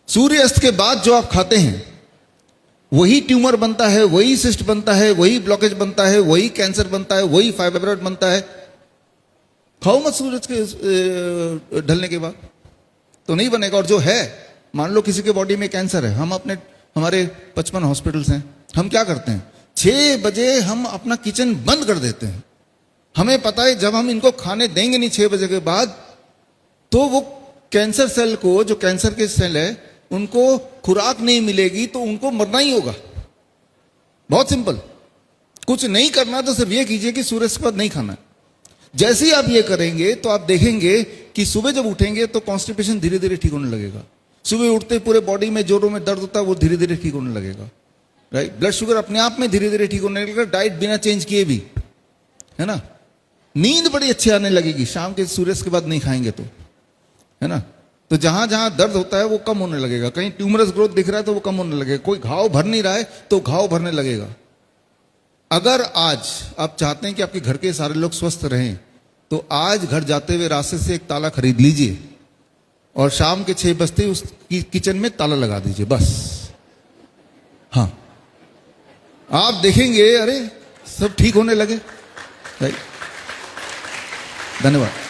सूर्यास्त के बाद जो आप खाते हैं वही ट्यूमर बनता है, वही सिस्ट बनता है, वही ब्लॉकेज बनता है, वही कैंसर बनता है, वही फाइब्रॉइड बनता है। खाओ मत सूरज के ढलने के बाद, तो नहीं बनेगा। और जो है, मान लो किसी के बॉडी में कैंसर है, हमारे 55 हॉस्पिटल्स हैं, हम क्या करते हैं 6 बजे हम अपना किचन बंद कर देते हैं। हमें पता है जब हम इनको खाने देंगे नहीं 6 बजे के बाद, तो वो कैंसर सेल को, जो कैंसर के सेल है, उनको खुराक नहीं मिलेगी तो उनको मरना ही होगा। बहुत सिंपल, कुछ नहीं करना तो सिर्फ ये कीजिए कि सूर्य के बाद नहीं खाना। जैसे ही आप ये करेंगे तो आप देखेंगे कि सुबह जब उठेंगे तो कॉन्स्टिपेशन धीरे धीरे ठीक होने लगेगा। सुबह उठते पूरे बॉडी में जोड़ों में दर्द होता है, वो धीरे धीरे ठीक होने लगेगा। राइट, ब्लड शुगर अपने आप में धीरे धीरे ठीक होने लगेगा, डाइट बिना चेंज किए भी, है ना। नींद बड़ी अच्छी आने लगेगी शाम के सूर्य के बाद नहीं खाएंगे तो, है ना। तो जहां जहां दर्द होता है वो कम होने लगेगा, कहीं ट्यूमरस ग्रोथ दिख रहा है तो वो कम होने लगेगा, कोई घाव भर नहीं रहा है तो घाव भरने लगेगा। अगर आज आप चाहते हैं कि आपके घर के सारे लोग स्वस्थ रहें, तो आज घर जाते हुए रास्ते से एक ताला खरीद लीजिए और शाम के 6 बजते उस किचन में ताला लगा दीजिए, बस। हाँ, आप देखेंगे अरे सब ठीक होने लगे। धन्यवाद।